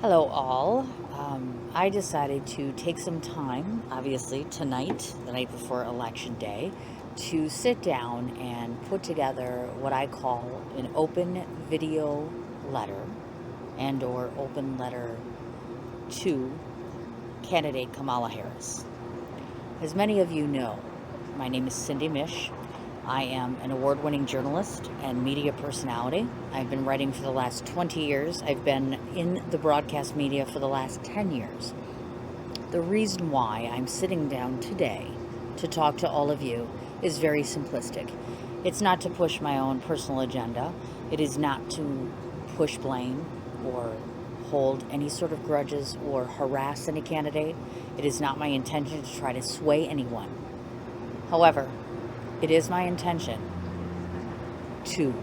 Hello, all. I decided to take some time, obviously, tonight, the night before Election Day, to sit down and put together what I call an open video letter and or open letter to candidate Kamala Harris. As many of you know, my name is Cindy Mich. I am an award-winning journalist and media personality. I've been writing for the last 20 years. I've been in the broadcast media for the last 10 years. The reason why I'm sitting down today to talk to all of you is very simplistic. It's not to push my own personal agenda. It is not to push blame or hold any sort of grudges or harass any candidate. It is not my intention to try to sway anyone. However, it is my intention to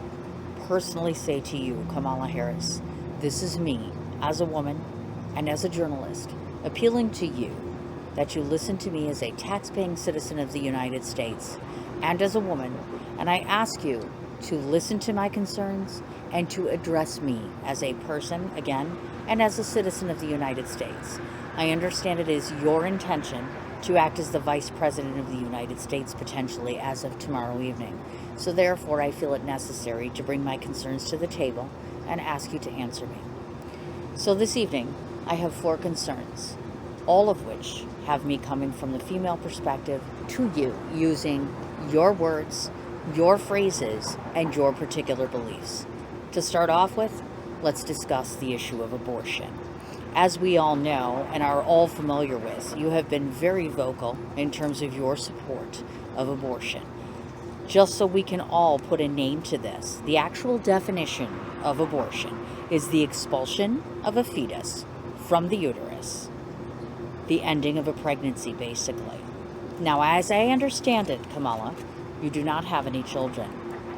personally say to you, Kamala Harris, this is me as a woman and as a journalist appealing to you that you listen to me as a tax-paying citizen of the United States and as a woman, and I ask you to listen to my concerns and to address me as a person, again, and as a citizen of the United States. I understand it is your intention to act as the Vice President of the United States potentially as of tomorrow evening. So therefore, I feel it necessary to bring my concerns to the table and ask you to answer me. So this evening, I have 4 concerns, all of which have me coming from the female perspective to you, using your words, your phrases, and your particular beliefs. To start off with, let's discuss the issue of abortion. As we all know and are all familiar with, you have been very vocal in terms of your support of abortion. Just so we can all put a name to this, the actual definition of abortion is the expulsion of a fetus from the uterus, the ending of a pregnancy, basically. Now, as I understand it, Kamala, you do not have any children.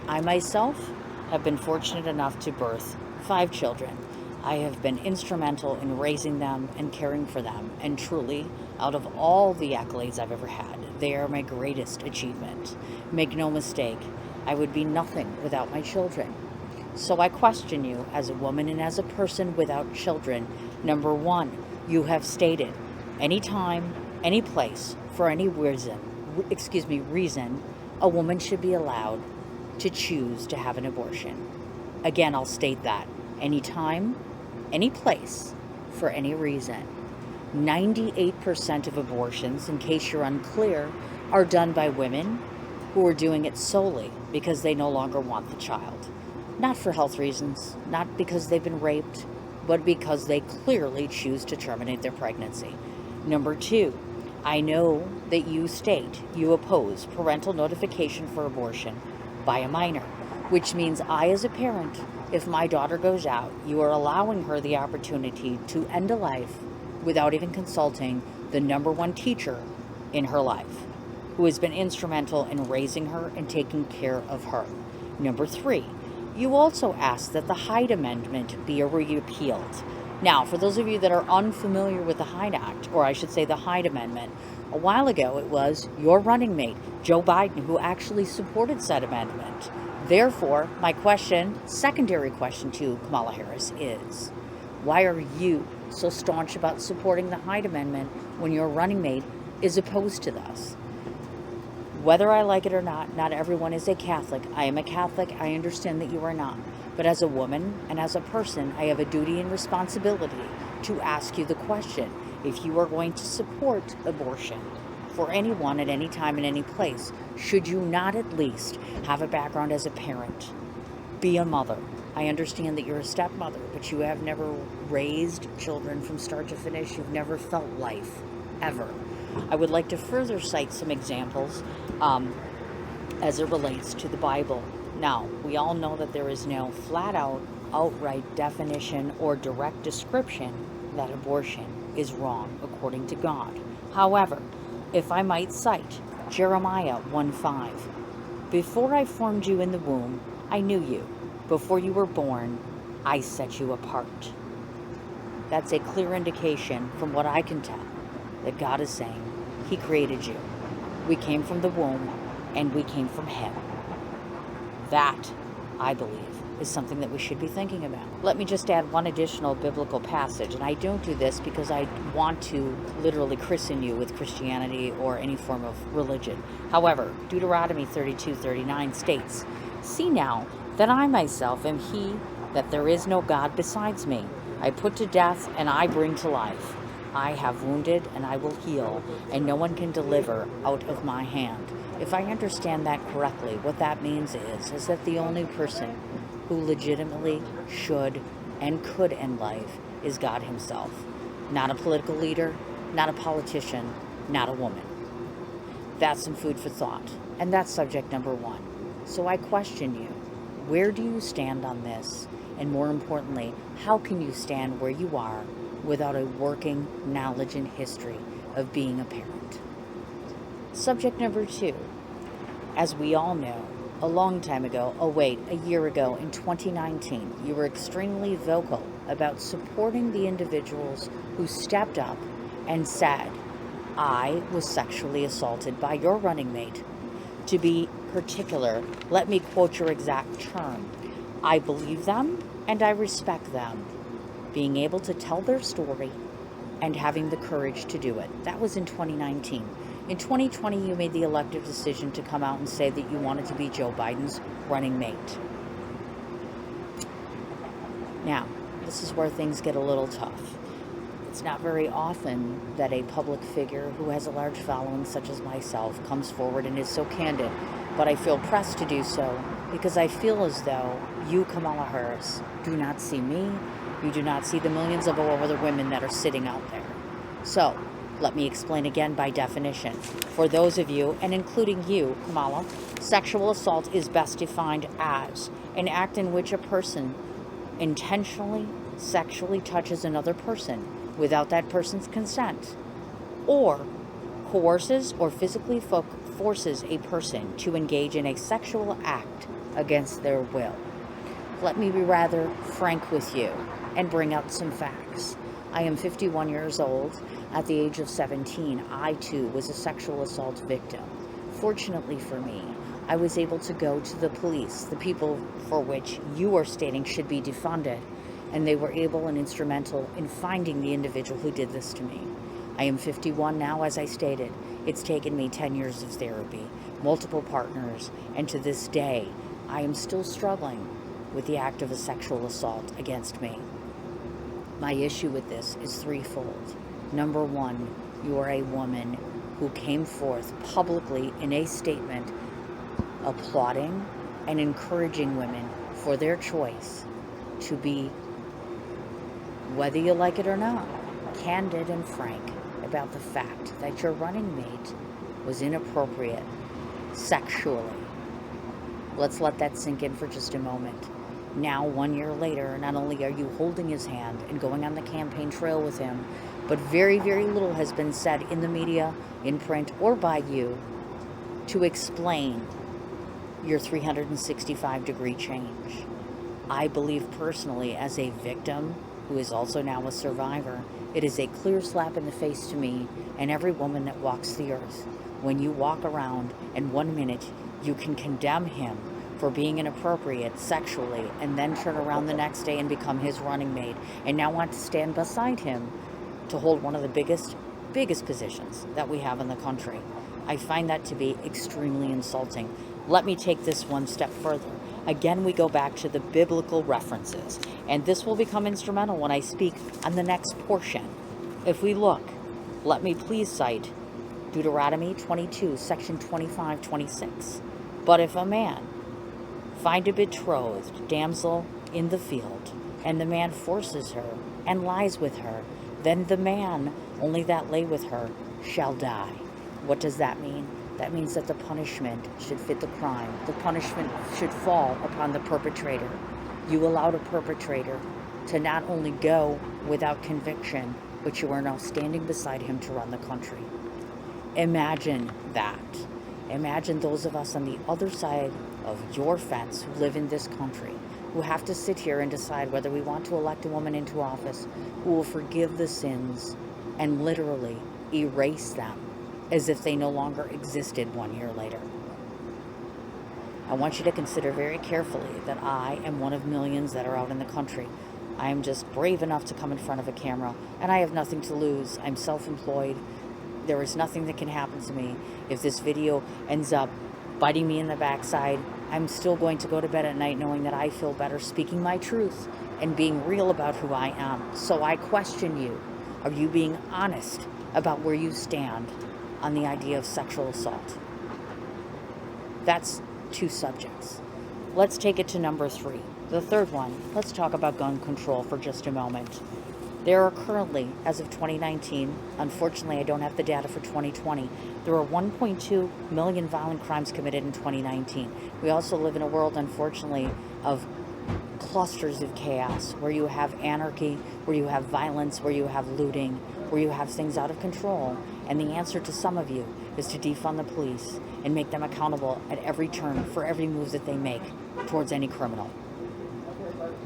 I myself have been fortunate enough to birth 5 children. I have been instrumental in raising them and caring for them, and truly, out of all the accolades I've ever had, they are my greatest achievement. Make no mistake, I would be nothing without my children. So I question you as a woman and as a person without children. Number 1, you have stated any time, any place, for any reason, a woman should be allowed to choose to have an abortion. Again, I'll state that. Any time, any place, for any reason. 98% of abortions, in case you're unclear, are done by women who are doing it solely because they no longer want the child. Not for health reasons, not because they've been raped, but because they clearly choose to terminate their pregnancy. Number 2, I know that you state you oppose parental notification for abortion by a minor, which means I, as a parent, if my daughter goes out, you are allowing her the opportunity to end a life without even consulting the number 1 teacher in her life, who has been instrumental in raising her and taking care of her. Number 3, you also ask that the Hyde Amendment be repealed. Now, for those of you that are unfamiliar with the Hyde Act, or I should say the Hyde Amendment, a while ago it was your running mate, Joe Biden, who actually supported said amendment. Therefore, my secondary question to Kamala Harris is, why are you so staunch about supporting the Hyde Amendment when your running mate is opposed to this? Whether I like it or not, not everyone is a Catholic. I am a Catholic. I understand that you are not. But as a woman and as a person, I have a duty and responsibility to ask you the question. If you are going to support abortion for anyone at any time in any place, should you not at least have a background as a parent? Be a mother. I understand that you're a stepmother, but you have never raised children from start to finish. You've never felt life, ever. I would like to further cite some examples as it relates to the Bible. Now, we all know that there is no flat-out, outright definition or direct description that abortion is wrong according to God. However, if I might cite Jeremiah 1:5, before I formed you in the womb, I knew you. Before you were born, I set you apart. That's a clear indication from what I can tell that God is saying He created you. We came from the womb and we came from Him. That, I believe, is something that we should be thinking about. Let me just add one additional biblical passage, and I don't do this because I want to literally christen you with Christianity or any form of religion. However, Deuteronomy 32:39 states, "See now that I myself am he, that there is no God besides me. I put to death and I bring to life. I have wounded and I will heal, and no one can deliver out of my hand." If I understand that correctly, what that means is that the only person who legitimately should and could end life is God himself. Not a political leader, not a politician, not a woman. That's some food for thought. And that's subject number one. So I question you, where do you stand on this? And more importantly, how can you stand where you are without a working knowledge and history of being a parent? Subject number two, as we all know, a long time ago, a year ago in 2019, you were extremely vocal about supporting the individuals who stepped up and said, "I was sexually assaulted by your running mate." To be particular, let me quote your exact term. "I believe them and I respect them being able to tell their story and having the courage to do it." That was in 2019. In 2020, you made the elective decision to come out and say that you wanted to be Joe Biden's running mate. Now, this is where things get a little tough. It's not very often that a public figure who has a large following such as myself comes forward and is so candid, but I feel pressed to do so because I feel as though you, Kamala Harris, do not see me. You do not see the millions of other women that are sitting out there. So, let me explain again by definition. For those of you, and including you, Kamala, sexual assault is best defined as an act in which a person intentionally sexually touches another person without that person's consent, or coerces or physically forces a person to engage in a sexual act against their will. Let me be rather frank with you and bring out some facts. I am 51 years old. At the age of 17, I too was a sexual assault victim. Fortunately for me, I was able to go to the police, the people for which you are stating should be defunded, and they were able and instrumental in finding the individual who did this to me. I am 51 now, as I stated. It's taken me 10 years of therapy, multiple partners, and to this day, I am still struggling with the act of a sexual assault against me. My issue with this is threefold. Number one, you are a woman who came forth publicly in a statement applauding and encouraging women for their choice to be, whether you like it or not, candid and frank about the fact that your running mate was inappropriate sexually. Let's let that sink in for just a moment. Now, 1 year later, not only are you holding his hand and going on the campaign trail with him, but very, very little has been said in the media, in print, or by you to explain your 365-degree change. I believe personally, as a victim who is also now a survivor, it is a clear slap in the face to me and every woman that walks the earth when you walk around and 1 minute you can condemn him for being inappropriate sexually and then turn around the next day and become his running mate and now want to stand beside him to hold one of the biggest positions that we have in the country. I find that to be extremely insulting. Let me take this one step further. Again, we go back to the biblical references, and this will become instrumental when I speak on the next portion. If we look, let me please cite Deuteronomy 22, section 25-26. But if a man find a betrothed damsel in the field, and the man forces her and lies with her, then the man only that lay with her shall die. What does that mean? That means that the punishment should fit the crime. The punishment should fall upon the perpetrator. You allowed a perpetrator to not only go without conviction, but you are now standing beside him to run the country. Imagine that. Imagine those of us on the other side of your fence who live in this country, who have to sit here and decide whether we want to elect a woman into office who will forgive the sins and literally erase them as if they no longer existed 1 year later. I want you to consider very carefully that I am one of millions that are out in the country. I am just brave enough to come in front of a camera, and I have nothing to lose. I'm self-employed. There is nothing that can happen to me. If this video ends up biting me in the backside, I'm still going to go to bed at night knowing that I feel better speaking my truth and being real about who I am. So I question you. Are you being honest about where you stand on the idea of sexual assault? That's 2 subjects. Let's take it to number 3. The third one, let's talk about gun control for just a moment. There are currently, as of 2019, unfortunately I don't have the data for 2020, there are 1.2 million violent crimes committed in 2019. We also live in a world, unfortunately, of clusters of chaos, where you have anarchy, where you have violence, where you have looting, where you have things out of control. And the answer to some of you is to defund the police and make them accountable at every turn for every move that they make towards any criminal.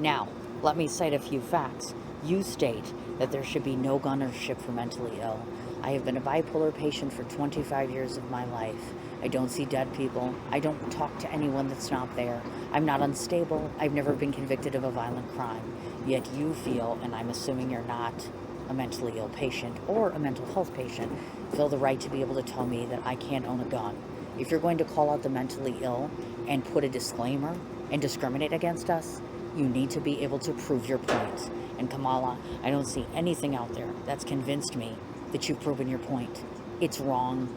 Now, let me cite a few facts. You state that there should be no gun ownership for mentally ill. I have been a bipolar patient for 25 years of my life. I don't see dead people. I don't talk to anyone that's not there. I'm not unstable. I've never been convicted of a violent crime. Yet you feel, and I'm assuming you're not a mentally ill patient or a mental health patient, feel the right to be able to tell me that I can't own a gun. If you're going to call out the mentally ill and put a disclaimer and discriminate against us, you need to be able to prove your point. And Kamala, I don't see anything out there that's convinced me that you've proven your point. It's wrong,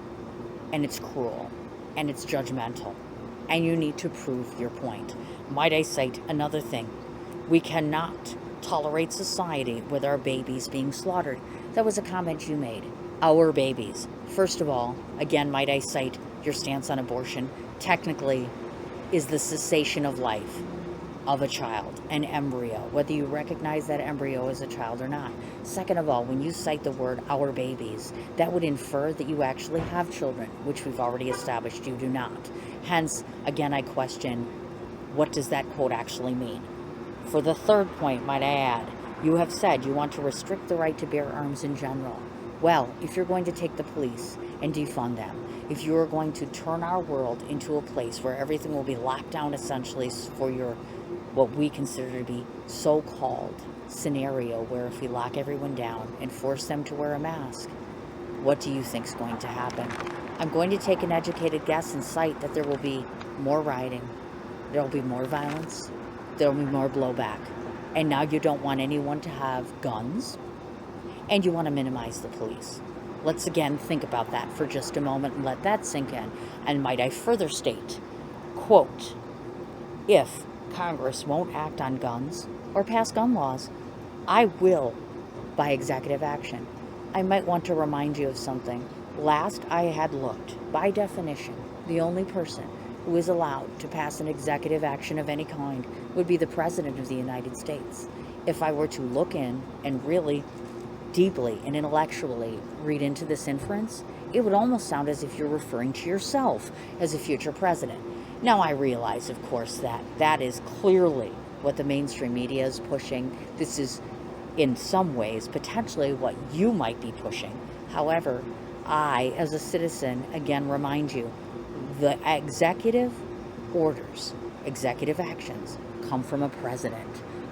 and it's cruel, and it's judgmental, and you need to prove your point. Might I cite another thing? We cannot tolerate society with our babies being slaughtered. That was a comment you made. Our babies. First of all, again, might I cite your stance on abortion, technically is the cessation of life of a child, an embryo, whether you recognize that embryo as a child or not. Second of all, when you cite the word our babies, that would infer that you actually have children, which we've already established you do not. Hence, again, I question, what does that quote actually mean? For the third point, might I add, you have said you want to restrict the right to bear arms in general. Well, if you're going to take the police and defund them, if you are going to turn our world into a place where everything will be locked down essentially for your what we consider to be so-called scenario where if we lock everyone down and force them to wear a mask, what do you think is going to happen? I'm going to take an educated guess and cite that there will be more rioting, there will be more violence, there will be more blowback. And now you don't want anyone to have guns, and you want to minimize the police. Let's again think about that for just a moment and let that sink in. And might I further state, quote, if Congress won't act on guns or pass gun laws, I will by executive action. I might want to remind you of something. Last I had looked, by definition, the only person who is allowed to pass an executive action of any kind would be the President of the United States. If I were to look in and really deeply and intellectually read into this inference, it would almost sound as if you're referring to yourself as a future president. Now, I realize, of course, that that is clearly what the mainstream media is pushing. This is, in some ways, potentially what you might be pushing. However, I, as a citizen, again remind you, the executive orders, executive actions, come from a president.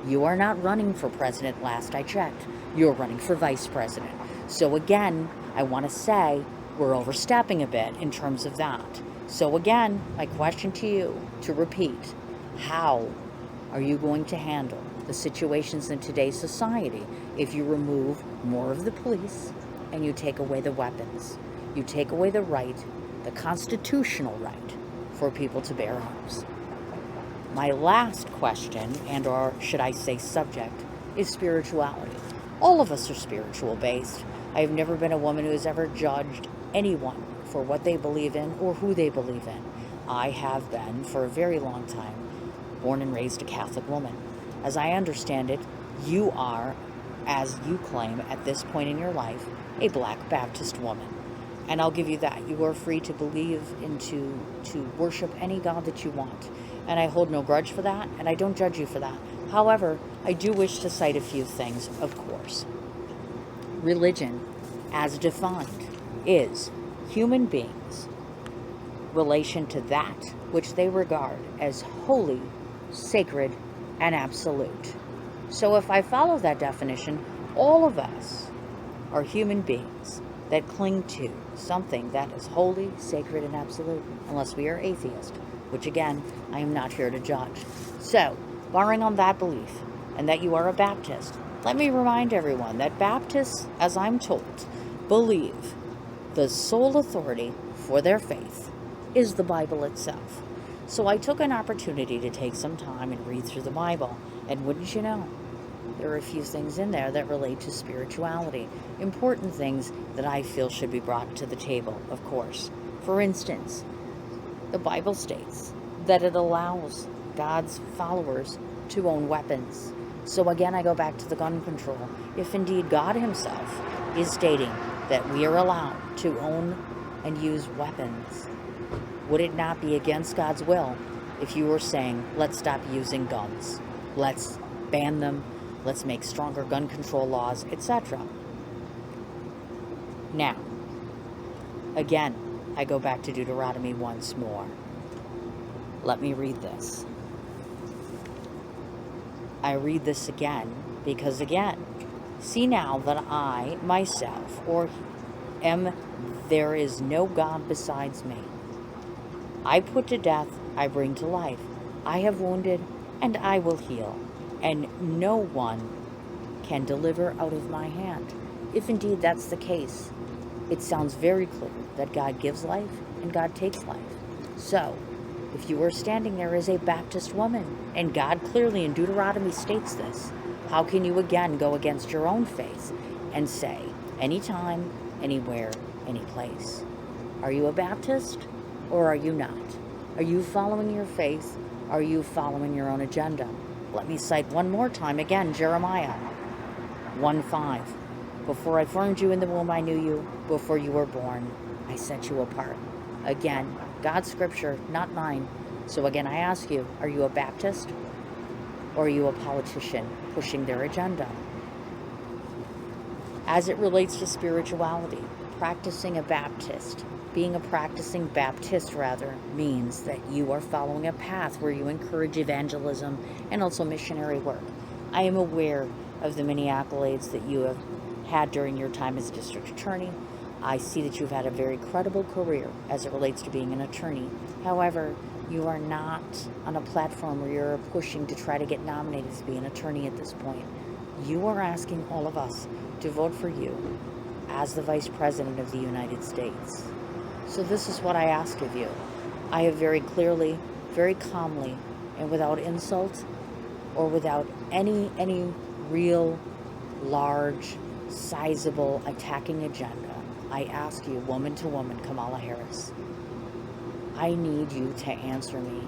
You are not running for president, last I checked. You're running for vice president. So again, I want to say we're overstepping a bit in terms of that. So again, my question to you, to repeat, how are you going to handle the situations in today's society if you remove more of the police and you take away the weapons? You take away the right, the constitutional right, for people to bear arms. My last question, and or should I say subject, is spirituality. All of us are spiritual based. I have never been a woman who has ever judged anyone for what they believe in or who they believe in. I have been, for a very long time, born and raised a Catholic woman. As I understand it, you are, as you claim at this point in your life, a Black Baptist woman. And I'll give you that. You are free to believe and to worship any God that you want. And I hold no grudge for that, and I don't judge you for that. However, I do wish to cite a few things, of course. Religion, as defined, is human beings' relation to that which they regard as holy, sacred, and absolute. So if I follow that definition, all of us are human beings that cling to something that is holy, sacred, and absolute, unless we are atheist, which again, I am not here to judge. So, barring on that belief, and that you are a Baptist, let me remind everyone that Baptists, as I'm told, believe the sole authority for their faith is the Bible itself. So I took an opportunity to take some time and read through the Bible, and wouldn't you know, there are a few things in there that relate to spirituality, important things that I feel should be brought to the table, of course. For instance, the Bible states that it allows God's followers to own weapons. So again, I go back to the gun control. If indeed God himself is stating that we are allowed to own and use weapons, would it not be against God's will if you were saying, let's stop using guns, let's ban them, let's make stronger gun control laws, etc.? Now, again, I go back to Deuteronomy once more. Let me read this. I read this again because, again, see now that I myself there is no God besides me. I put to death, I bring to life. I have wounded, and I will heal, and no one can deliver out of my hand. If indeed that's the case, it sounds very clear that God gives life and God takes life. So, if you were standing there as a Baptist woman, and God clearly in Deuteronomy states this, how can you again go against your own faith and say, anytime, anywhere, any place? Are you a Baptist or are you not? Are you following your faith? Are you following your own agenda? Let me cite one more time again, Jeremiah 1:5. Before I formed you in the womb, I knew you. Before you were born, I set you apart. Again, God's scripture, not mine. So again, I ask you, are you a Baptist or are you a politician pushing their agenda? As it relates to spirituality, practicing a Baptist, being a practicing Baptist rather, means that you are following a path where you encourage evangelism and also missionary work. I am aware of the many accolades that you have had during your time as district attorney. I see that you've had a very credible career as it relates to being an attorney. However, you are not on a platform where you're pushing to try to get nominated to be an attorney at this point. You are asking all of us to vote for you as the Vice President of the United States. So this is what I ask of you. I have very clearly, very calmly, and without insult or without any real, large, sizable attacking agenda, I ask you, woman to woman, Kamala Harris, I need you to answer me.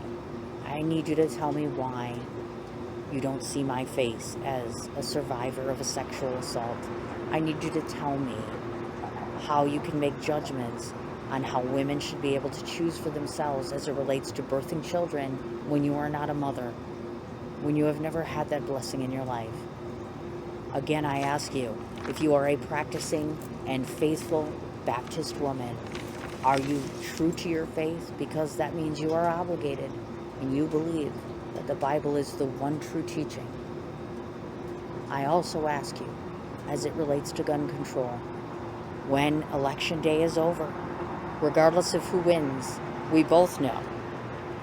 I need you to tell me why you don't see my face as a survivor of a sexual assault. I need you to tell me how you can make judgments on how women should be able to choose for themselves as it relates to birthing children when you are not a mother, when you have never had that blessing in your life. Again, I ask you, if you are a practicing and faithful Baptist woman, are you true to your faith? Because that means you are obligated and you believe that the Bible is the one true teaching. I also ask you, as it relates to gun control, when election day is over, regardless of who wins, we both know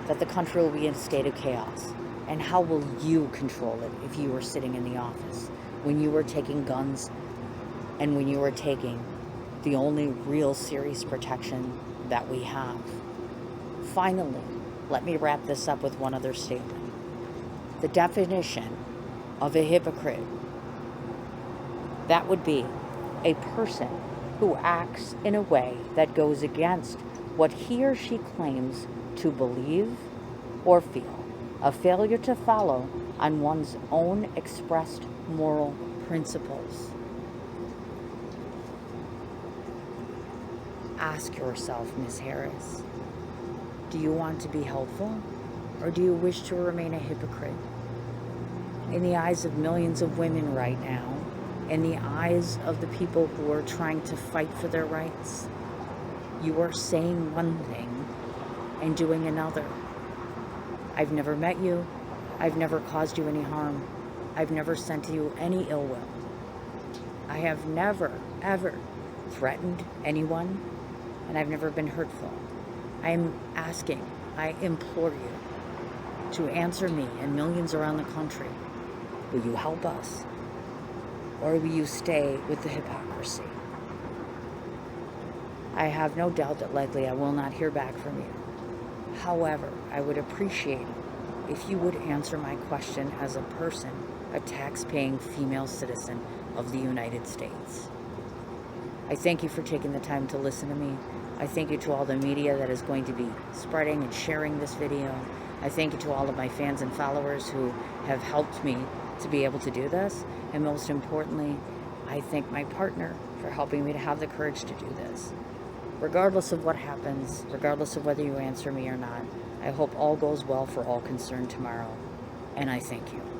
that the country will be in a state of chaos. And how will you control it if you were sitting in the office, when you were taking guns and when you were taking the only real serious protection that we have? Finally, let me wrap this up with one other statement. The definition of a hypocrite, that would be a person who acts in a way that goes against what he or she claims to believe or feel, a failure to follow on one's own expressed moral principles. Ask yourself, Ms. Harris, do you want to be helpful or do you wish to remain a hypocrite? In the eyes of millions of women right now, in the eyes of the people who are trying to fight for their rights, you are saying one thing and doing another. I've never met you. I've never caused you any harm. I've never sent you any ill will. I have never, ever threatened anyone, and I've never been hurtful. I'm asking, I implore you to answer me and millions around the country. Will you help us? Or will you stay with the hypocrisy? I have no doubt that likely I will not hear back from you. However, I would appreciate it if you would answer my question as a person, a tax-paying female citizen of the United States. I thank you for taking the time to listen to me. I thank you to all the media that is going to be spreading and sharing this video. I thank you to all of my fans and followers who have helped me to be able to do this. And most importantly, I thank my partner for helping me to have the courage to do this. Regardless of what happens, regardless of whether you answer me or not, I hope all goes well for all concerned tomorrow. And I thank you.